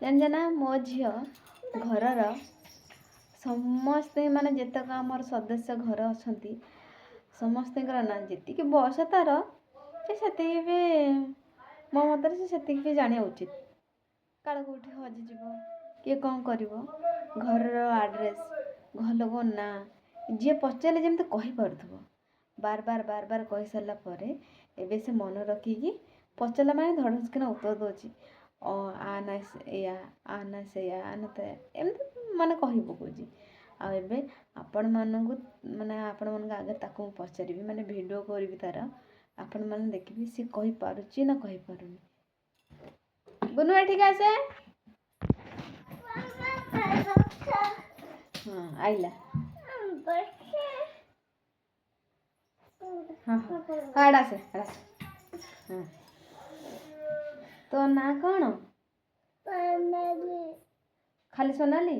ଜାଣିଛ ନା ମୋ ଝିଅ ଘରର ସମସ୍ତେ ମାନେ ଯେତେକ ଆମର ସଦସ୍ୟ ଘର ଅଛନ୍ତି ସମସ୍ତଙ୍କର ନା ଯେତିକି ବୟସ ତାର ସେ ସେତିକି ବି ମୋ ମତରେ ସେ ସେତିକି ବି ଜାଣିବା ଉଚିତ। କାଳେ କେଉଁଠି ହଜିଯିବ କିଏ କ'ଣ କରିବ ଘରର ଆଡ୍ରେସ୍ ଘର ଲୋକ ନା ଯିଏ ପଚାରିଲେ ଯେମିତି କହିପାରୁଥିବ। ବାର ବାର କହିସାରିଲା ପରେ ଏବେ ସେ ମନେ ରଖିକି ପଚାରିଲା ମାନେ ଧଡ଼ସ୍କିନା ଉତ୍ତର ଦେଉଛି। ଆ ନା ଏଇଆ ଆ ନା ସେଇଆ ଆ ନା ତ ଏମିତି ମାନେ କହି ପକାଉଛି। ଆଉ ଏବେ ଆପଣମାନଙ୍କ ଆଗରେ ତାକୁ ମୁଁ ପଚାରିବି ମାନେ ଭିଡ଼ିଓ କରିବି ତାର ଆପଣମାନେ ଦେଖିବି ସେ କହିପାରୁଛି ନା କହିପାରୁନି। ବୁନୁ ଏଠିକି ଆସେ। ହଁ ଆଇଲା। ହଁ ଆଡ଼େ ଆସେ ହଁ। ତୋ ନାଁ କ'ଣ? ଖାଲି ସୋନାଲି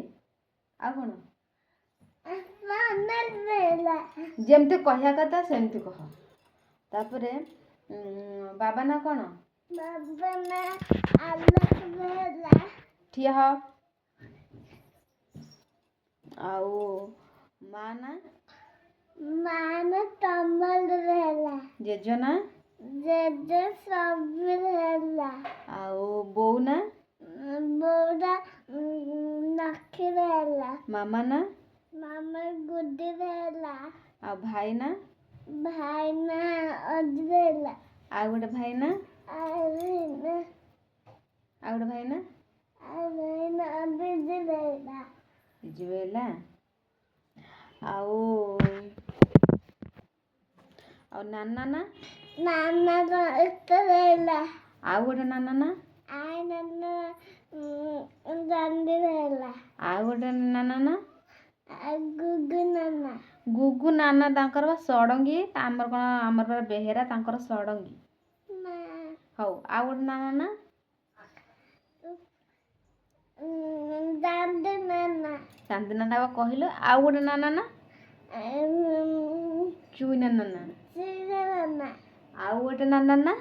ଆଉ କ'ଣ? ଯେମିତି କହିବା କଥା ସେମିତି କହ। ତାପରେ ବାବା ନା କ'ଣ? ଠିଆ ହ। ଆଉ ମା ନା? ଜେଜ ନା? ଆଉ ବୋଉ ନା? ମାମା ନା? ଆଉ ଭାଇ ନା? ଆଉ ଗୋଟେ ଭାଇ ନା? ବିଜୁବେଲା। ଆଉ ନାନା ନା? ଆଉ ଗୋଟେ ନାନା ନା? ଆଉ ଗୋଟେ ନାନା ନା? ଗୁଗୁ ନାନା ତାଙ୍କର ବା ଷଡ଼ଙ୍ଗୀ। ଆମର ବେହେରା ତାଙ୍କର ଷଡ଼ଙ୍ଗୀ। ହଉ ଆଉ ଗୋଟେ ନାନା ନା? ଚାନ୍ଦି ନାନା ବା କହିଲ। ଆଉ ଗୋଟେ ନାନା ନା? ଚୁଇ ନାନା ନା? ଆଉ ଗୋଟେ ନାନା ନା?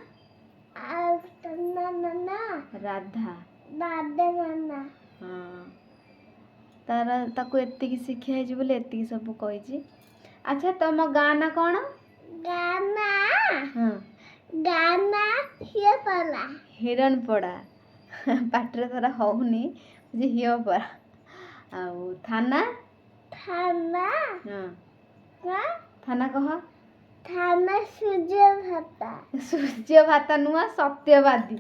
ରାଧା। ହଁ ତାକୁ ଏତିକି ଶିକ୍ଷା ହେଇଛି ବୋଲି ଏତିକି ସବୁ କହିଛି। ଆଚ୍ଛା ତମ ଗାଁ ନା କ'ଣ? ହିରଣପଡ଼ା। ପାଟିରେ ତାର ହଉନି ହିଅପଡ଼ା। ଆଉ ଥାନା? ଥାନା କହ। ସୂର୍ଯ୍ୟଭାତା ନୁହଁ ସତ୍ୟବାଦୀ।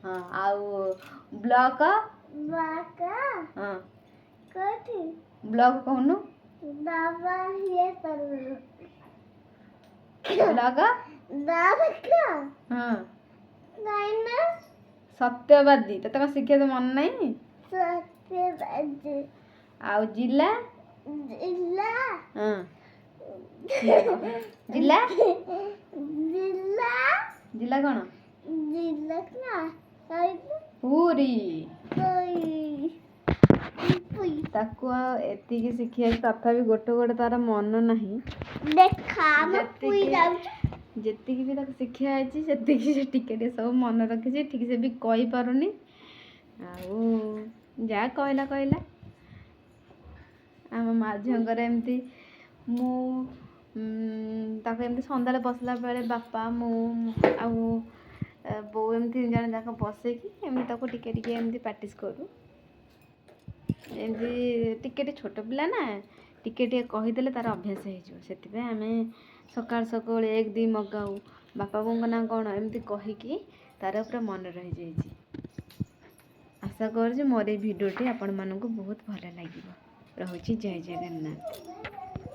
ହଁ ଆଉ ବ୍ଲକ? ବ୍ଲକ କହୁନୁ। ହଁ ସତ୍ୟବାଦୀ। ତତେ କ'ଣ ଶିଖିବା ତ ମନେ ନାହିଁ? ଆଉ ଜିଲ୍ଲା? ଜିଲ୍ଲା କ'ଣ? ପୁରୀ। ତାକୁ ଆଉ ଏତିକି ଶିଖିଯାଇଛି ତଥାପି ଗୋଟେ ତାର ମନ ନାହିଁ। ଯେତିକି ବି ତାକୁ ଶିକ୍ଷା ହେଇଛି ସେତିକି ସେ ଟିକେ ସବୁ ମନେ ରଖିଛି। ଠିକ ସେ ବି କହିପାରୁନି। ଆଉ ଯାହା କହିଲା। ଆମ ମା ଝିଅଙ୍କର ଏମିତି ମୁଁ ତାକୁ ଏମିତି ସନ୍ଧ୍ୟାରେ ବସିଲା ବେଳେ ବାପା ମୁଁ ଆଉ ବୋଉ ଏମିତି ଜଣେ ଯାକ ବସେଇକି ଏମିତି ତାକୁ ଟିକେ ଏମିତି ପ୍ରାକ୍ଟିସ୍ କରୁ। ଏମିତି ଟିକେ ଛୋଟ ପିଲା ନା ଟିକେ କହିଦେଲେ ତାର ଅଭ୍ୟାସ ହେଇଯିବ। ସେଥିପାଇଁ ଆମେ ସକାଳୁ 1 2 ମଗାଉ ବାପା ବୋଉଙ୍କ ନାଁ କ'ଣ ଏମିତି କହିକି ତାର ପୁରା ମନେ ରହିଯାଇଛି। ଆଶା କରୁଛି ମୋର ଏଇ ଭିଡ଼ିଓଟି ଆପଣମାନଙ୍କୁ ବହୁତ ଭଲ ଲାଗିବ। ରହୁଛି ଜୟ ଜଗନ୍ନାଥ।